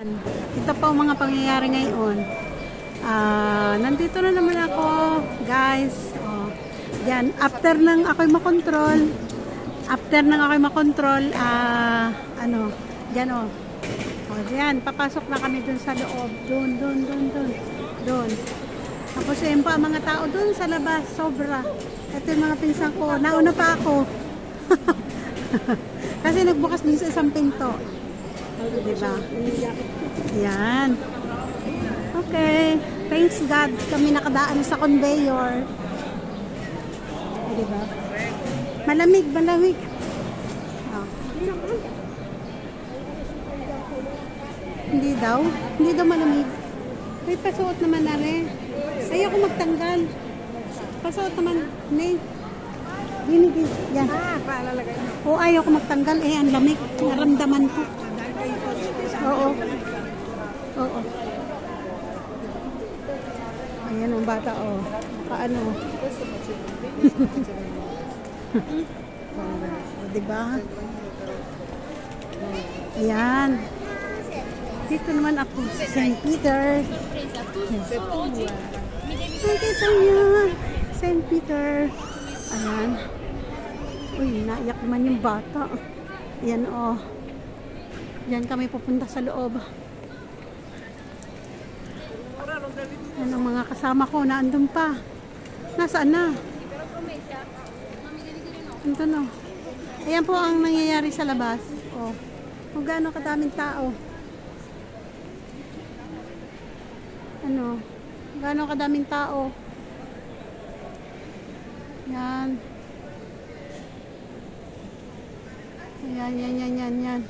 Ito po ang mga pangyayari ngayon. Nandito na naman ako, guys. Yan, after nang ako'y makontrol, dyan dyan, papasok na kami dun sa loob. Dun. Tapos yun pa ang mga tao dun sa labas, sobra. Ito yung mga pinsan ko, nauna pa ako. Kasi nagbukas din sa isang pinto. Diba? Yan. Okay. Thanks God. Kami nakadaan sa conveyor. Diba? Malamig. Hindi daw malamig. May pasuot naman na rin. Ayoko magtanggal. Pasuot naman. Gini. Yan. Paalalagay mo. Oo, ayoko magtanggal. Ang lamig. Naramdaman ko. Oo. Ayan ang bata, Paano? Diba? Ayan. Dito naman ako sa St. Peter. Nakita niyo. St. Peter. Ayan. Uy, naiyak naman yung bata. Ayan, Diyan kami pupunta sa loob. Yan ang mga kasama ko na andun pa. Nasaan na? Ito na. Ayan po ang nangyayari sa labas. Kung gaano kadaming tao. Gaano kadaming tao. Yan. Yan.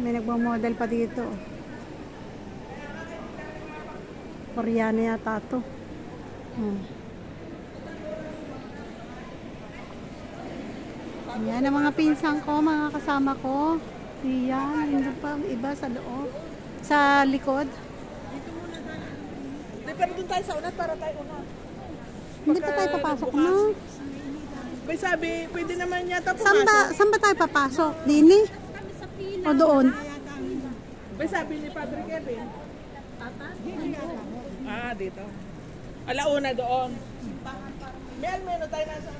May nagmamodel pa dito. Koreano yata ito. Yan ang mga pinsan ko, mga kasama ko. Yan, hindi pa ang iba sa loob. Sa likod. Pero doon tayo sa unat para tayo unat. Hindi pa tayo papasok na. May sabi, pwede naman yata pumasok. Saan ba tayo papasok? Dini? O doon? May sabi ni Padre Kevin. Dito. Alauna doon. May almeno tayo nasa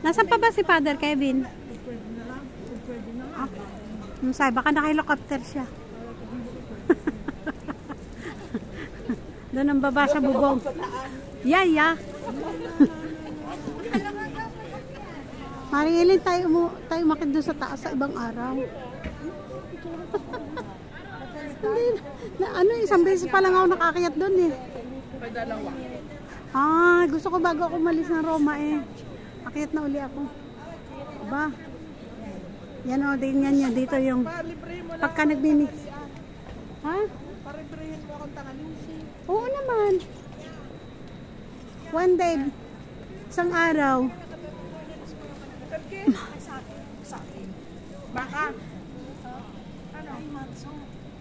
Nasaan pa ba si Father Kevin? Sabi, baka naka-helicopter siya. Doon ang baba sa bubong. Yaya. Maringilin tayo umakit doon sa taas sa ibang araw. Isang beses pa lang ako nakakayat doon Dalawa. Gusto ko bago ako umalis ng Roma akit na uli ako. Ba? Yan yan dito yung pagka nagbini. Paribrihin mo akong tangalusi. Oo naman. One day. Isang araw. Baka.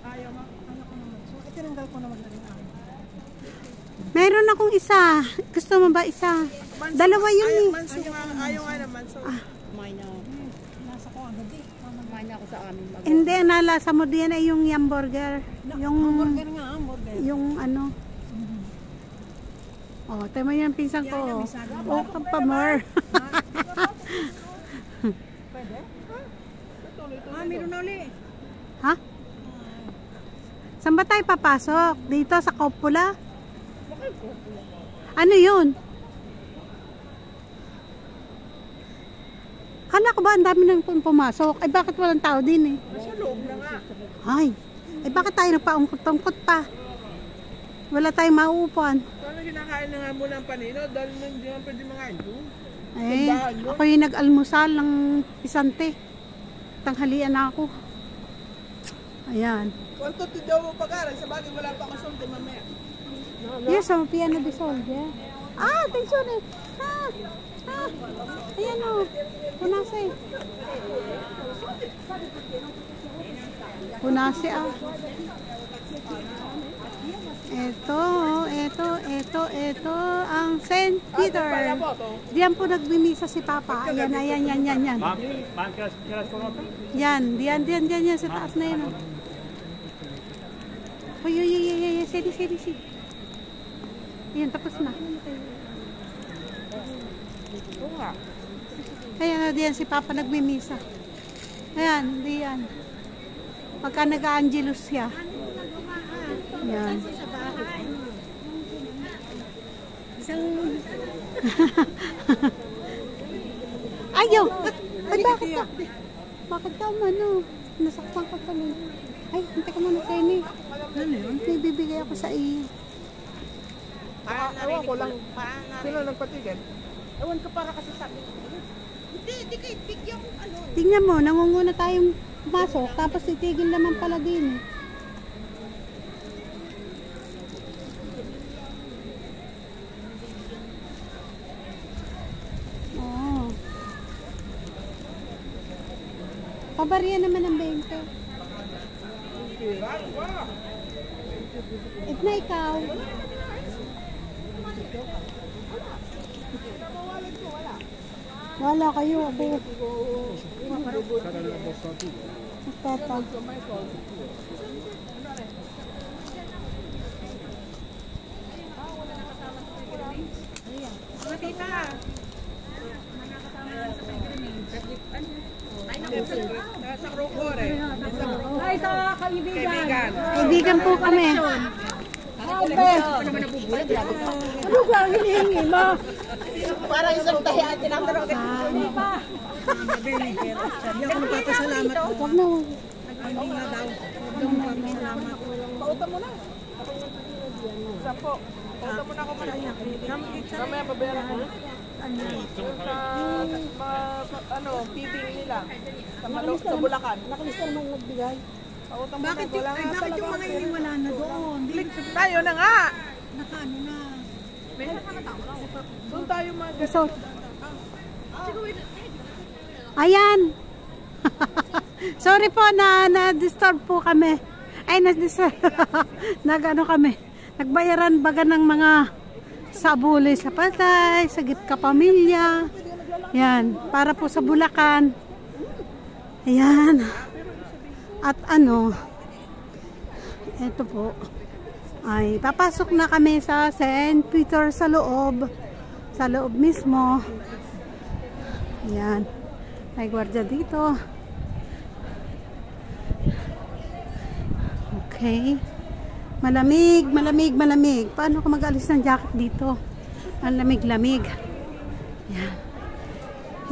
Ayaw mo. Itinanggal ko naman na rin ako. Meron akong isa. Gusto mo ba isa? Dalawa yun Ayaw nga naman. Nasa ko agad Kumain ako sa amin. Hindi, nalasa mo din ay yung hamburger. Yung hamburger nga, hamburger. Yung tayo mo yung pinsan ko. Pa more. Pwede? Meron na uli. Ha? Saan ba tayo papasok? Dito sa Coppola? Ano yun? Kala ko ba ang dami nang pumasok? Ay bakit walang tao din Sa loob na nga. Ay bakit tayo nagpaungkot-ungkot pa? Wala tayong mauupuan. Paano kinakain na nga muna ang panino? Dahil hindi naman pwede makain doon. Ako yung nag-almusal ng isante. Tanghalian na ako. Ayan. Kung daw mo pag-aral, sa bagay wala pa kasunti mamaya. Yes, sa piano de soldier. Atensyon Ayan Punase. Punase Ito, ang St. Peter. Diyan po nagbimisa si Papa. Ayan. Yan, sa taas na yan. Uy, sidi. Ayan, tapos na. Ayan, diyan si Papa nagmimisa. Ayan, diyan. Pagka nag-a-angelus siya. Ayan. Ayaw! Ay, bakit ka umano? Nasaktan ka pala. Ay, hintay ka muna kayo ni. Ano yun? May bibigay ako sa iyo. Ewan ko lang. Sino nagpatigil? Ewan ko para kasi sabi. Hindi kayo bigyan ko ano. Tingnan mo, nangunguna tayong pumasok, tapos titigil naman pala din. Oh. Pabarya naman ang 20. Edna, ikaw. Wala kayo, ako. Tata. Sa Crocore. Ay, sa kaibigan. Kaibigan po kami. Ano ba ang hinihingi mo? Para isang tahian, tinatawag ka. Hindi pa. Sabi ako nagpapasalamat mo. Huwag na. Hindi nga daw. Nagpapasalamat. Pauta mo na. Sampo. Pauta mo na ako man. Mamaya babayaran ko. Sa pibing nila. Sa Bulacan. Nakalista naman nagbigay. Pauta mo na. Bakit yung mga iniwala na doon? Tayo na nga. Nakaano na. Doon tayo So, ayan. Sorry po na-disturb po kami. Ay, na-disturb. Nag-ano kami. Nagbayaran baga ng mga sabuli sa patay, sagip ka pamilya. Yan, para po sa Bulacan. Ayan. At ano, ito po. Ay, papasok na kami sa St. Peter sa loob. Sa loob mismo. Ayan. May gwardiya dito. Okay. Malamig. Paano ko mag-alis ng jacket dito? Ang lamig-lamig. Ayan.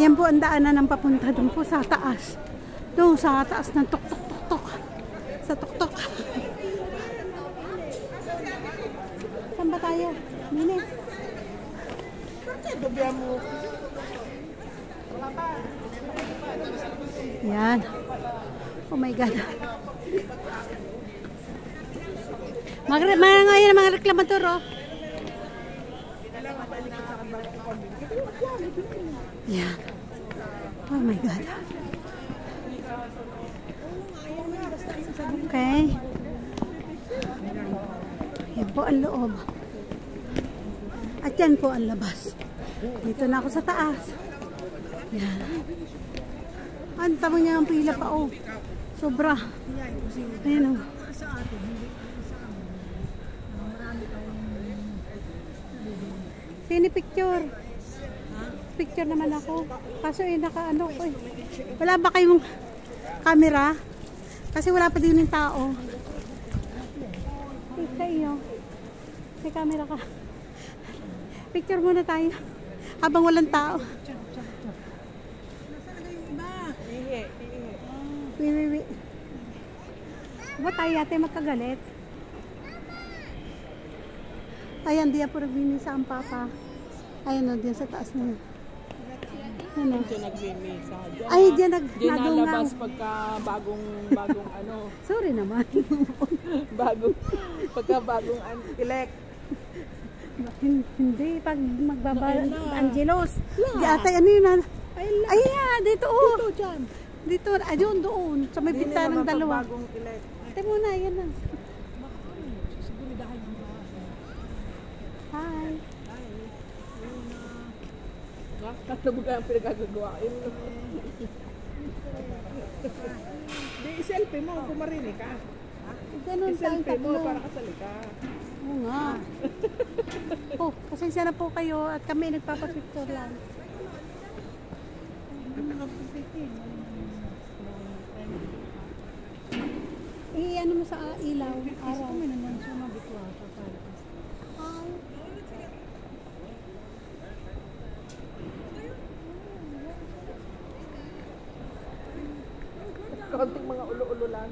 Yan po ang daanan ng papunta doon po sa taas. Doon sa taas ng tuk-tuk-tuk-tuk. Sa tuk-tuk. Saan ba tayo? Nini? Yan. Oh my God. Ngayon mga reklamador, oh. Yan. Oh my God. Okay. Yan po ang loob. At yan po ang labas. Dito na ako sa taas. Yan. Ang tamo niya ang pila pa, oh. Sobra. Ayan, oh. Sini picture? Picture naman ako. Kaso naka-ano ko eh. Wala ba kayong camera? Kasi wala pa din yung tao. Kayo. May camera ka. Picture muna tayo. Habang walang tao. Wait. Ba't tayo yate magkagalit? Ayan, diyan po nagbimisa ang Papa. Ayan o, diyan sa taas na yun. Ano? Diyan nagmimisa. Ay, diyan Diyan nadungaw. nalabas pagka bagong ano. Sorry naman. Pagka bagong elect. Hindi, pag Angelos. Di atay, ano yun? Ay, dito oh. Dito, ayun, doon. Sa may Hindi bintana ng naman dalawa. pag bagong elect. Ate muna, yan na. Hi. Tatlo ang pinagagagawa. Di, selfie mo kung marinig ka. Ganun tayong Selfie mo tatlo. para kasalita. Oo nga. Oh, pasensya na po kayo at kami nagpapapicture lang. Ano mo sa ilaw, araw. Kami naman siya mabituasa para. Hi. Konting mga ulo-ulo lang.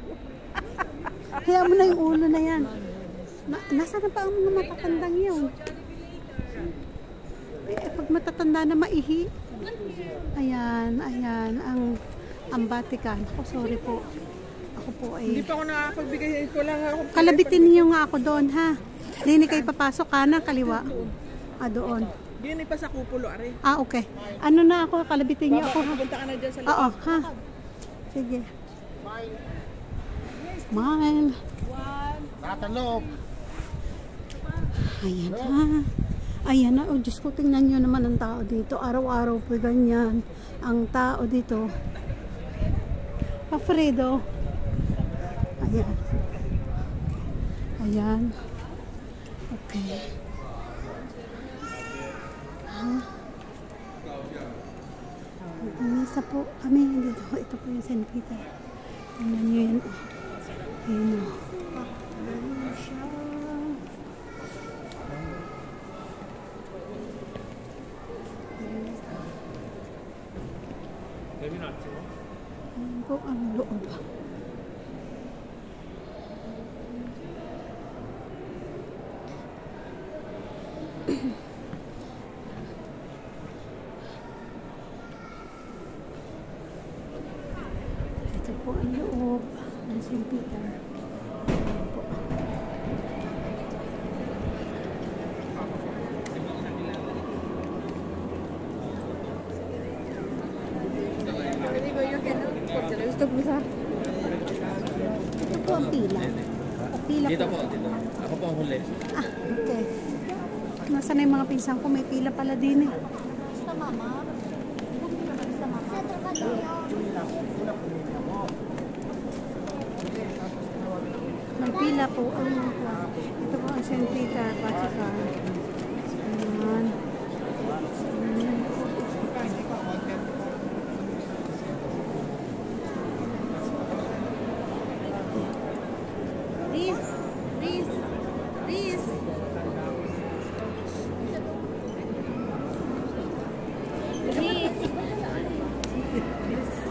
Kaya mo na yung ulo na yan. Nasaan na pa ang mga matatandang yun? Pag matatanda na maihi. Ayan, ang Vatican. Ako, sorry po. Ako po ay... Hindi pa ako nakakapagbigay. Ito lang ako. Kalabitin niyo nga ako doon, ha? Hindi kayo papasok, kanan, kaliwa. Doon. Hindi pa sa kupulo, are. Okay. Ano na ako, kalabitin niyo ako, ha? Punta ka na dyan sa Oo, ha? Sige. Smile. Nakatalog. Ayan na. Ayan na. Oh, Diyos ko, tingnan nyo naman ang tao dito. Araw-araw po ganyan. Ang tao dito. Alfredo. Ayan. Ayan. Okay. Misa po kami dito. Ito po yung St. Peter. Tingnan nyo yan. Ayan o. Ayan siya. Ayan po ang loob. Ito po ang loob ng St. Peter. Ayan po. Ito po ang pila. Pila Dito po. po, dito. Ako po ang huli. Okay. Nasaan na yung mga pinsan ko? May pila pala din eh. Basta mama. Basta mama. May pila po. Ito po ang St. Peter, Vatican. Ayan. Riz. Riz. Riz. Riz.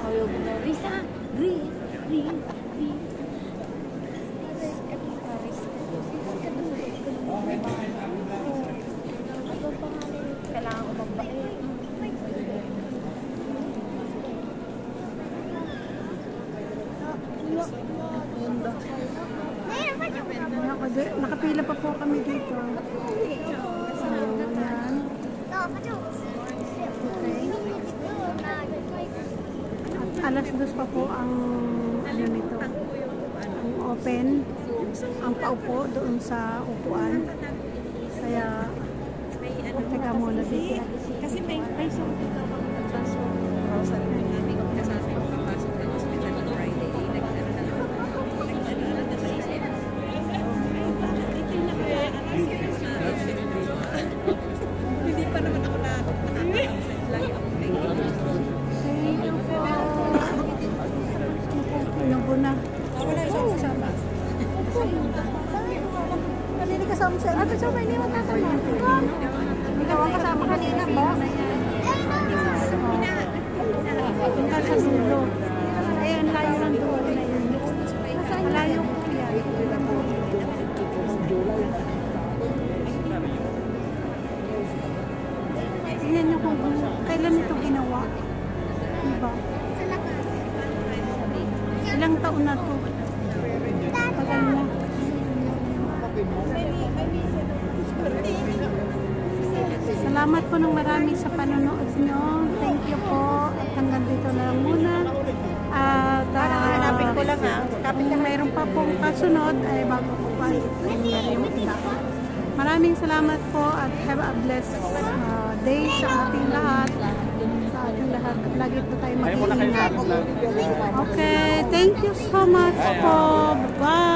Ayaw mo na. Riz ah. Riz. Riz. Riz. Kailangan ko magbait. Nakapila pa po kami dito. Ayan. Alas 2 pa po ang ano nito. Ang open. Ang paupo doon sa upuan. Kaya teka muna dito. Kasi may so dito ako nagtransfer. Rosary namin kasama yung papasok ng hospital on Friday. Nagdala na sa isip. Hindi pa naman ako nakakapit. Lagi ako may Thank you po. Pinubo na. wala isang kasama. Kanina kasama siya. Kasama hindi mo tatanong. Ikaw ang kasama kanina po. Punta sa dulo. Ayun, layo ng dulo na yun. Malayo po yan. Tingnan niyo kung kailan ito ginawa. Diba? Ilang taon na to? Tagal na. Salamat po ng marami sa panonood nyo. Thank you po. At hanggang dito na lang muna. At hanapin ko lang ha. Kung mayroon pa pong kasunod, ay bago po pa nangyari yung iba. Maraming salamat po at have a blessed day sa ating lahat. Sa ating lahat. At lagi po tayo mag-iingat. Okay, thank you so much po. Bye.